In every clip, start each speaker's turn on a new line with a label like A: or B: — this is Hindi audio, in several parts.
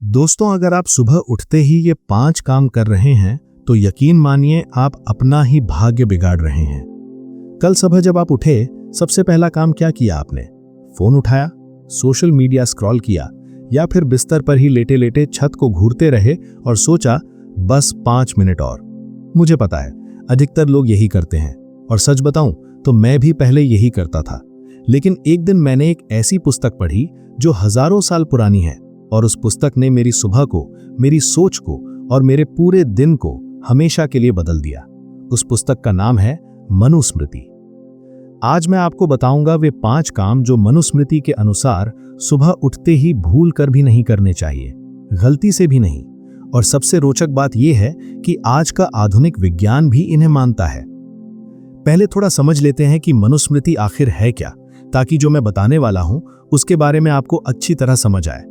A: दोस्तों, अगर आप सुबह उठते ही ये 5 काम कर रहे हैं तो यकीन मानिए आप अपना ही भाग्य बिगाड़ रहे हैं। कल सुबह जब आप उठे, सबसे पहला काम क्या किया आपने? फोन उठाया, सोशल मीडिया स्क्रॉल किया, या फिर बिस्तर पर ही लेटे लेटे छत को घूरते रहे और सोचा बस 5 मिनट और। मुझे पता है अधिकतर लोग यही करते हैं, और सच बताऊं तो मैं भी पहले यही करता था। लेकिन एक दिन मैंने एक ऐसी पुस्तक पढ़ी जो हजारों साल पुरानी है, और उस पुस्तक ने मेरी सुबह को, मेरी सोच को और मेरे पूरे दिन को हमेशा के लिए बदल दिया। उस पुस्तक का नाम है मनुस्मृति। आज मैं आपको बताऊंगा वे 5 काम जो मनुस्मृति के अनुसार सुबह उठते ही भूल कर भी नहीं करने चाहिए, गलती से भी नहीं। और सबसे रोचक बात यह है कि आज का आधुनिक विज्ञान भी इन्हें मानता है। पहले थोड़ा समझ लेते हैं कि मनुस्मृति आखिर है क्या, ताकि जो मैं बताने वाला हूं उसके बारे में आपको अच्छी तरह समझ आए।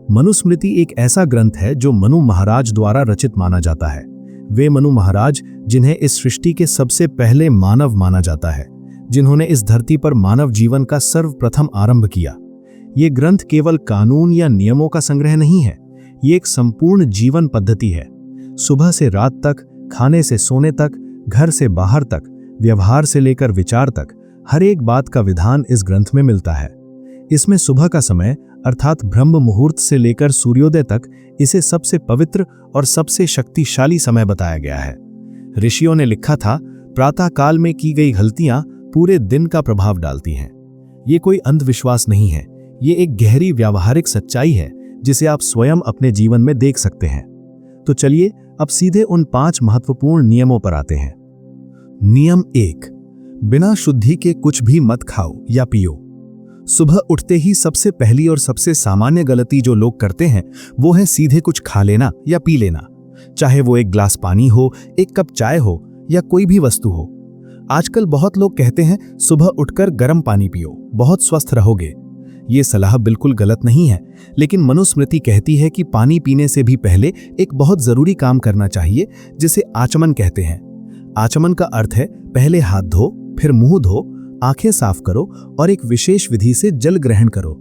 A: मनुस्मृति एक ऐसा ग्रंथ है जो मनु महाराज द्वारा रचित माना जाता है। वे मनु महाराज जिन्हें इस सृष्टि के सबसे पहले मानव माना जाता है, जिन्होंने इस धरती पर मानव जीवन का सर्वप्रथम आरंभ किया। ये ग्रंथ केवल कानून या नियमों का संग्रह नहीं है, ये एक संपूर्ण जीवन पद्धति है। सुबह से रात तक, खाने से सोने तक, घर से बाहर तक, व्यवहार से लेकर विचार तक, हर एक बात का विधान इस ग्रंथ में मिलता है। इसमें सुबह का समय अर्थात ब्रह्म मुहूर्त से लेकर सूर्योदय तक इसे सबसे पवित्र और सबसे शक्तिशाली समय बताया गया है। ऋषियों ने लिखा था, प्रातः काल में की गई गलतियां पूरे दिन का प्रभाव डालती हैं। ये कोई अंधविश्वास नहीं है, ये एक गहरी व्यावहारिक सच्चाई है जिसे आप स्वयं अपने जीवन में देख सकते हैं। तो चलिए अब सीधे उन 5 महत्वपूर्ण नियमों पर आते हैं। नियम 1, बिना शुद्धि के कुछ भी मत खाओ या पियो। सुबह उठते ही सबसे पहली और सबसे सामान्य गलती जो लोग करते हैं वो है सीधे कुछ खा लेना या पी लेना, चाहे वो एक ग्लास पानी हो, एक कप चाय हो या कोई भी वस्तु हो। आजकल बहुत लोग कहते हैं सुबह उठकर गर्म पानी पियो, बहुत स्वस्थ रहोगे। ये सलाह बिल्कुल गलत नहीं है, लेकिन मनुस्मृति कहती है कि पानी पीने से भी पहले एक बहुत जरूरी काम करना चाहिए, जिसे आचमन कहते हैं। आचमन का अर्थ है पहले हाथ धो, फिर मुंह धो, आंखें साफ करो और एक विशेष विधि से जल ग्रहण करो।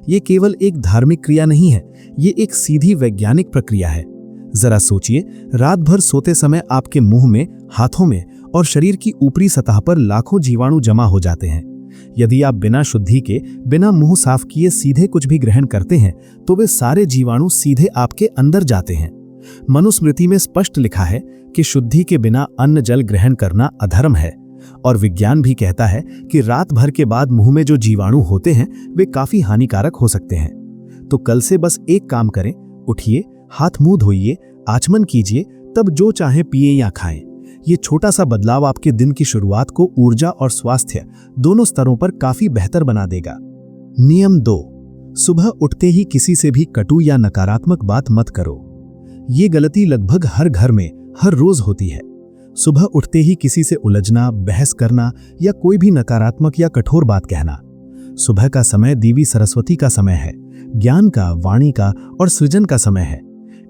A: ये केवल एक धार्मिक क्रिया नहीं है, ये एक सीधी वैज्ञानिक प्रक्रिया है। जरा सोचिए, रात भर सोते समय आपके मुंह में, हाथों में और शरीर की ऊपरी सतह पर लाखों जीवाणु जमा हो जाते हैं। यदि आप बिना शुद्धि के, बिना मुंह साफ किए सीधे कुछ भी ग्रहण करते हैं तो वे सारे जीवाणु सीधे आपके अंदर जाते हैं। मनुस्मृति में स्पष्ट लिखा है कि शुद्धि के बिना अन्न जल ग्रहण करना अधर्म है, और विज्ञान भी कहता है कि रात भर के बाद मुंह में जो जीवाणु होते हैं वे काफी हानिकारक हो सकते हैं। तो कल से बस एक काम करें, उठिए, हाथ मुंह धोइए, आचमन कीजिए, तब जो चाहे पिए या खाएं। ये छोटा सा बदलाव आपके दिन की शुरुआत को ऊर्जा और स्वास्थ्य दोनों स्तरों पर काफी बेहतर बना देगा। नियम 2, सुबह उठते ही किसी से भी कटु या नकारात्मक बात मत करो। ये गलती लगभग हर घर में हर रोज होती है। सुबह उठते ही किसी से उलझना, बहस करना या कोई भी नकारात्मक या कठोर बात कहना। सुबह का समय देवी सरस्वती का समय है, ज्ञान का, वाणी का और सृजन का समय है।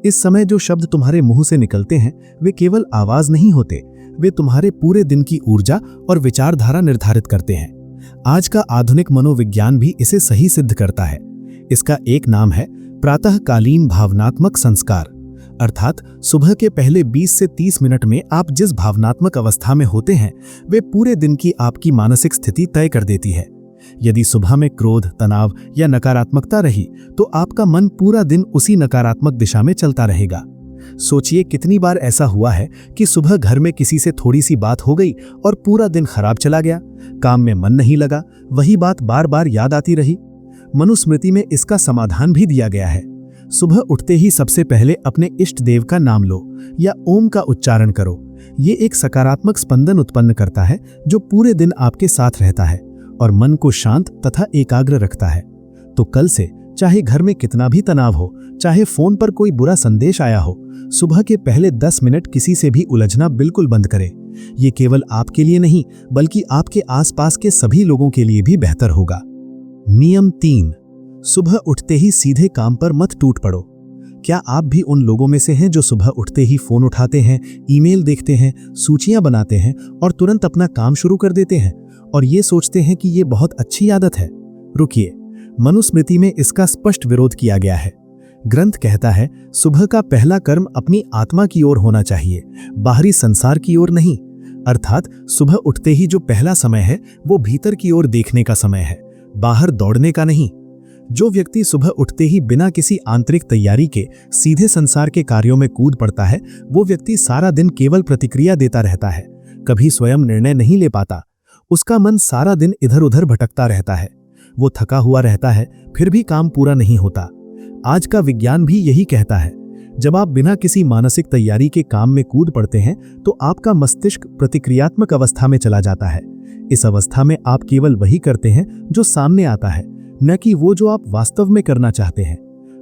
A: इस समय जो शब्द तुम्हारे मुंह से निकलते हैं वे केवल आवाज नहीं होते, वे तुम्हारे पूरे दिन की ऊर्जा और विचारधारा निर्धारित करते हैं। आज का आधुनिक मनोविज्ञान भी इसे सही सिद्ध करता है। इसका एक नाम है प्रातःकालीन भावनात्मक संस्कार, अर्थात सुबह के पहले 20 से 30 मिनट में आप जिस भावनात्मक अवस्था में होते हैं वे पूरे दिन की आपकी मानसिक स्थिति तय कर देती है। यदि सुबह में क्रोध, तनाव या नकारात्मकता रही तो आपका मन पूरा दिन उसी नकारात्मक दिशा में चलता रहेगा। सोचिए कितनी बार ऐसा हुआ है कि सुबह घर में किसी से थोड़ी सी बात हो गई और पूरा दिन खराब चला गया, काम में मन नहीं लगा, वही बात बार बार याद आती रही। मनुस्मृति में इसका समाधान भी दिया गया है। सुबह उठते ही सबसे पहले अपने इष्ट देव का नाम लो या ओम का उच्चारण करो। ये एक सकारात्मक स्पंदन उत्पन्न करता है जो पूरे दिन आपके साथ रहता है और मन को शांत तथा एकाग्र रखता है। तो कल से चाहे घर में कितना भी तनाव हो, चाहे फोन पर कोई बुरा संदेश आया हो, सुबह के पहले 10 मिनट किसी से भी उलझना बिल्कुल बंद करें। ये केवल आपके लिए नहीं बल्कि आपके आसपास के सभी लोगों के लिए भी बेहतर होगा। नियम 3, सुबह उठते ही सीधे काम पर मत टूट पड़ो। क्या आप भी उन लोगों में से हैं जो सुबह उठते ही फोन उठाते हैं, ईमेल देखते हैं, सूचियां बनाते हैं और तुरंत अपना काम शुरू कर देते हैं और ये सोचते हैं कि ये बहुत अच्छी आदत है? रुकिए, मनुस्मृति में इसका स्पष्ट विरोध किया गया है। ग्रंथ कहता है सुबह का पहला कर्म अपनी आत्मा की ओर होना चाहिए, बाहरी संसार की ओर नहीं। अर्थात सुबह उठते ही जो पहला समय है वो भीतर की ओर देखने का समय है, बाहर दौड़ने का नहीं। जो व्यक्ति सुबह उठते ही बिना किसी आंतरिक तैयारी के सीधे संसार के कार्यों में कूद पड़ता है, वो व्यक्ति सारा दिन केवल प्रतिक्रिया देता रहता है, कभी स्वयं निर्णय नहीं ले पाता। उसका मन सारा दिन इधर उधर भटकता रहता है, वो थका हुआ रहता है, फिर भी काम पूरा नहीं होता। आज का विज्ञान भी यही कहता है, जब आप बिना किसी मानसिक तैयारी के काम में कूद पड़ते हैं तो आपका मस्तिष्क प्रतिक्रियात्मक अवस्था में चला जाता है। इस अवस्था में आप केवल वही करते हैं जो सामने आता है, न कि वो जो आप वास्तव में करना चाहते हैं।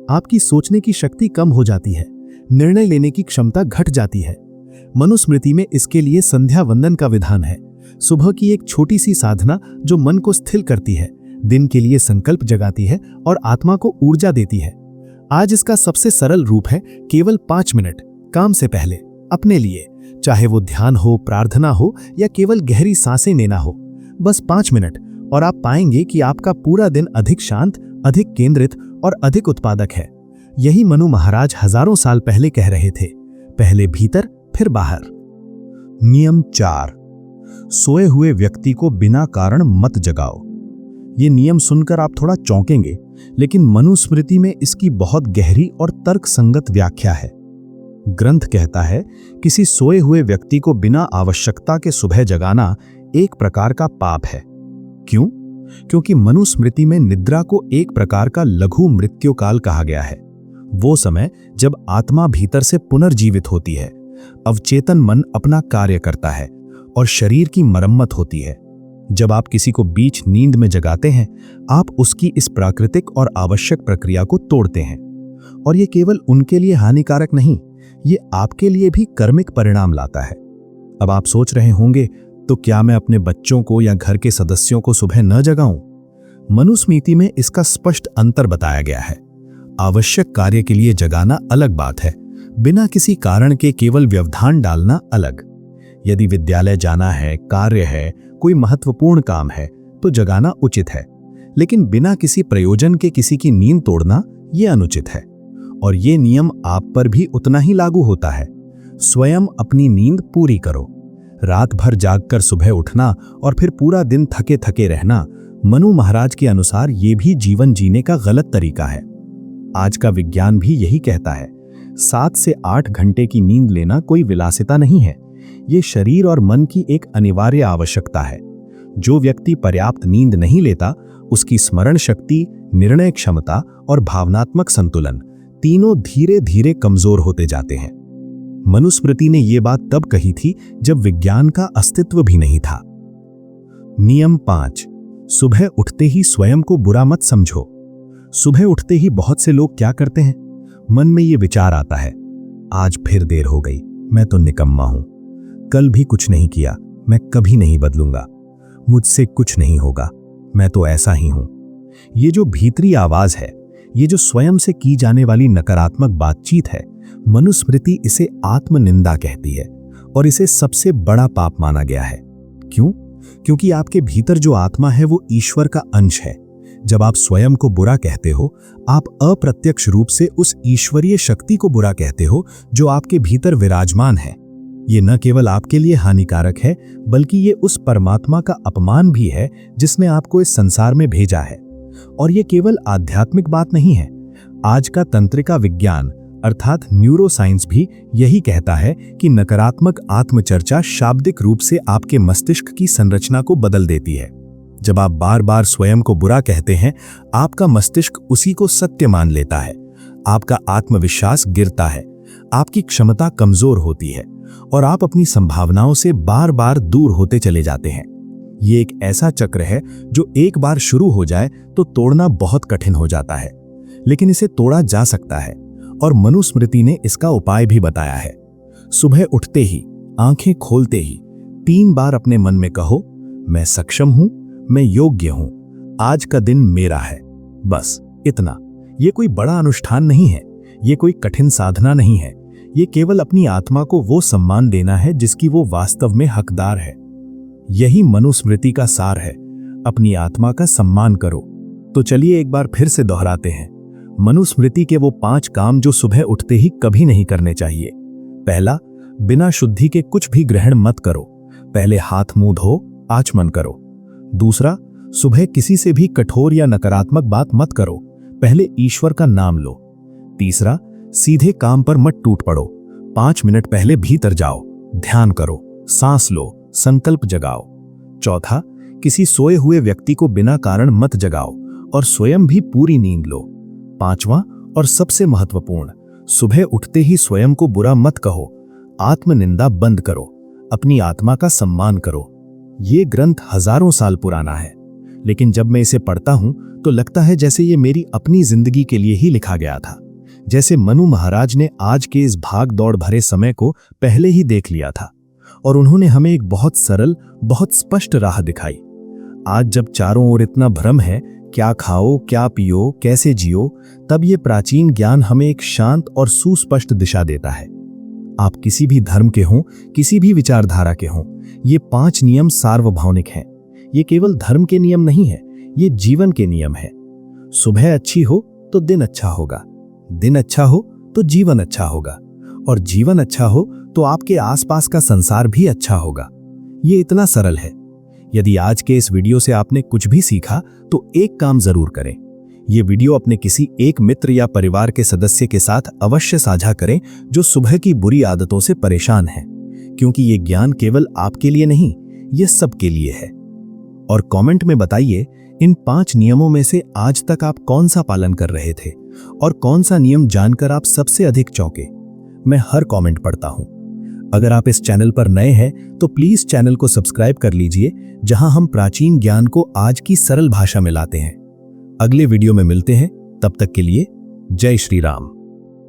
A: आपकी सोचने की शक्ति कम हो जाती है, निर्णय लेने की क्षमता घट जाती है। मनुस्मृति में इसके लिए संध्या वंदन का विधान है, सुबह की एक छोटी सी साधना जो मन को स्थिर करती है, दिन के लिए संकल्प जगाती है और आत्मा को ऊर्जा देती है। आज इसका सबसे सरल रूप है केवल 5 मिनट काम से पहले अपने लिए, चाहे वो ध्यान हो, प्रार्थना हो या केवल गहरी सांसें लेना हो। बस 5 मिनट और आप पाएंगे कि आपका पूरा दिन अधिक शांत, अधिक केंद्रित और अधिक उत्पादक है। यही मनु महाराज हजारों साल पहले कह रहे थे, पहले भीतर फिर बाहर। नियम 4, सोए हुए व्यक्ति को बिना कारण मत जगाओ। ये नियम सुनकर आप थोड़ा चौंकेंगे, लेकिन मनुस्मृति में इसकी बहुत गहरी और तर्कसंगत व्याख्या है। ग्रंथ कहता है किसी सोए हुए व्यक्ति को बिना आवश्यकता के सुबह जगाना एक प्रकार का पाप है। क्यों? क्योंकि मनुस्मृति में निद्रा को एक प्रकार का लघु मृत्युकाल कहा गया है। वो समय जब आत्मा भीतर से पुनर्जीवित होती है, अवचेतन मन अपना कार्य करता है और शरीर की मरम्मत होती है। जब आप किसी को बीच नींद में जगाते हैं, आप उसकी इस प्राकृतिक और आवश्यक प्रक्रिया को तोड़ते हैं। और ये केवल उनके लिए हानिकारक नहीं, ये आपके लिए भी कर्मिक परिणाम लाता है। अब आप सोच रहे होंगे, तो क्या मैं अपने बच्चों को या घर के सदस्यों को सुबह न जगाऊं? मनुस्मृति में इसका स्पष्ट अंतर बताया गया है। आवश्यक कार्य के लिए जगाना अलग बात है, बिना किसी कारण के केवल व्यवधान डालना अलग। यदि विद्यालय जाना है, कार्य है, कोई महत्वपूर्ण काम है तो जगाना उचित है, लेकिन बिना किसी प्रयोजन के किसी की नींद तोड़ना यह अनुचित है। और ये नियम आप पर भी उतना ही लागू होता है। स्वयं अपनी नींद पूरी करो। रात भर जागकर सुबह उठना और फिर पूरा दिन थके थके रहना मनु महाराज के अनुसार ये भी जीवन जीने का गलत तरीका है। आज का विज्ञान भी यही कहता है, 7 से 8 घंटे की नींद लेना कोई विलासिता नहीं है, ये शरीर और मन की एक अनिवार्य आवश्यकता है। जो व्यक्ति पर्याप्त नींद नहीं लेता, उसकी स्मरण शक्ति, निर्णय क्षमता और भावनात्मक संतुलन तीनों धीरे धीरे कमजोर होते जाते हैं। मनुस्मृति ने यह बात तब कही थी जब विज्ञान का अस्तित्व भी नहीं था। नियम 5, सुबह उठते ही स्वयं को बुरा मत समझो। सुबह उठते ही बहुत से लोग क्या करते हैं, मन में ये विचार आता है, आज फिर देर हो गई, मैं तो निकम्मा हूं, कल भी कुछ नहीं किया, मैं कभी नहीं बदलूंगा, मुझसे कुछ नहीं होगा, मैं तो ऐसा ही हूं। ये जो भीतरी आवाज है, ये जो स्वयं से की जाने वाली नकारात्मक बातचीत है, मनुस्मृति इसे आत्मनिंदा कहती है और इसे सबसे बड़ा पाप माना गया है। क्यों? क्योंकि आपके भीतर जो आत्मा है वो ईश्वर का अंश है। जब आप स्वयं को बुरा कहते हो, आप अप्रत्यक्ष रूप से उस ईश्वरीय शक्ति को बुरा कहते हो जो आपके भीतर विराजमान है। ये न केवल आपके लिए हानिकारक है, बल्कि ये उस परमात्मा का अपमान भी है जिसने आपको इस संसार में भेजा है। और ये केवल आध्यात्मिक बात नहीं है। आज का तंत्रिका विज्ञान अर्थात न्यूरोसाइंस भी यही कहता है कि नकारात्मक आत्मचर्चा शाब्दिक रूप से आपके मस्तिष्क की संरचना को बदल देती है। जब आप बार बार स्वयं को बुरा कहते हैं, आपका मस्तिष्क उसी को सत्य मान लेता है, आपका आत्मविश्वास गिरता है, आपकी क्षमता कमजोर होती है और आप अपनी संभावनाओं से बार बार दूर होते चले जाते हैं। ये एक ऐसा चक्र है जो एक बार शुरू हो जाए तो तोड़ना बहुत कठिन हो जाता है, लेकिन इसे तोड़ा जा सकता है और मनुस्मृति ने इसका उपाय भी बताया है। सुबह उठते ही, आंखें खोलते ही 3 बार अपने मन में कहो, मैं सक्षम हूं, मैं योग्य हूं, आज का दिन मेरा है। बस इतना। ये कोई बड़ा अनुष्ठान नहीं है, ये कोई कठिन साधना नहीं है, ये केवल अपनी आत्मा को वो सम्मान देना है जिसकी वो वास्तव में हकदार है। यही मनुस्मृति का सार है, अपनी आत्मा का सम्मान करो। तो चलिए एक बार फिर से दोहराते हैं। मनुस्मृति के वो 5 काम जो सुबह उठते ही कभी नहीं करने चाहिए। पहला, बिना शुद्धि के कुछ भी ग्रहण मत करो। पहले हाथ मुंह धो, आचमन करो। दूसरा, सुबह किसी से भी कठोर या नकारात्मक बात मत करो, पहले ईश्वर का नाम लो। तीसरा, सीधे काम पर मत टूट पड़ो, 5 मिनट पहले भीतर जाओ, ध्यान करो, सांस लो, संकल्प जगाओ। चौथा, किसी सोए हुए व्यक्ति को बिना कारण मत जगाओ और स्वयं भी पूरी नींद लो। पांचवां और सबसे महत्वपूर्ण, सुबह उठते ही स्वयं को बुरा मत कहो, आत्मनिंदा बंद करो, अपनी आत्मा का सम्मान करो। ये ग्रंथ हजारों साल पुराना है, लेकिन जब मैं इसे पढ़ता हूं तो लगता है जैसे ये मेरी अपनी जिंदगी के लिए ही लिखा गया था। जैसे मनु महाराज ने आज के इस भाग दौड़ भरे समय को पहले ही देख लिया था और उन्होंने हमें एक बहुत सरल, बहुत स्पष्ट राह दिखाई। आज जब चारों ओर इतना भ्रम है, क्या खाओ, क्या पियो, कैसे जियो, तब ये प्राचीन ज्ञान हमें एक शांत और सुस्पष्ट दिशा देता है। आप किसी भी धर्म के हों, किसी भी विचारधारा के हों, ये 5 नियम सार्वभौमिक हैं। ये केवल धर्म के नियम नहीं है, ये जीवन के नियम है। सुबह अच्छी हो तो दिन अच्छा होगा, दिन अच्छा हो तो जीवन अच्छा होगा, और जीवन अच्छा हो तो आपके आसपास का संसार भी अच्छा होगा। ये इतना सरल है। यदि आज के इस वीडियो से आपने कुछ भी सीखा तो एक काम जरूर करें। ये वीडियो अपने किसी एक मित्र या परिवार के सदस्य के साथ अवश्य साझा करें जो सुबह की बुरी आदतों से परेशान है, क्योंकि ये ज्ञान केवल आपके लिए नहीं, ये सबके लिए है। और कमेंट में बताइए इन 5 नियमों में से आज तक आप कौन सा पालन कर रहे थे और कौन सा नियम जानकर आप सबसे अधिक चौंके। मैं हर कमेंट पढ़ता हूं। अगर आप इस चैनल पर नए हैं तो प्लीज चैनल को सब्सक्राइब कर लीजिए, जहां हम प्राचीन ज्ञान को आज की सरल भाषा में लाते हैं। अगले वीडियो में मिलते हैं, तब तक के लिए जय श्री राम।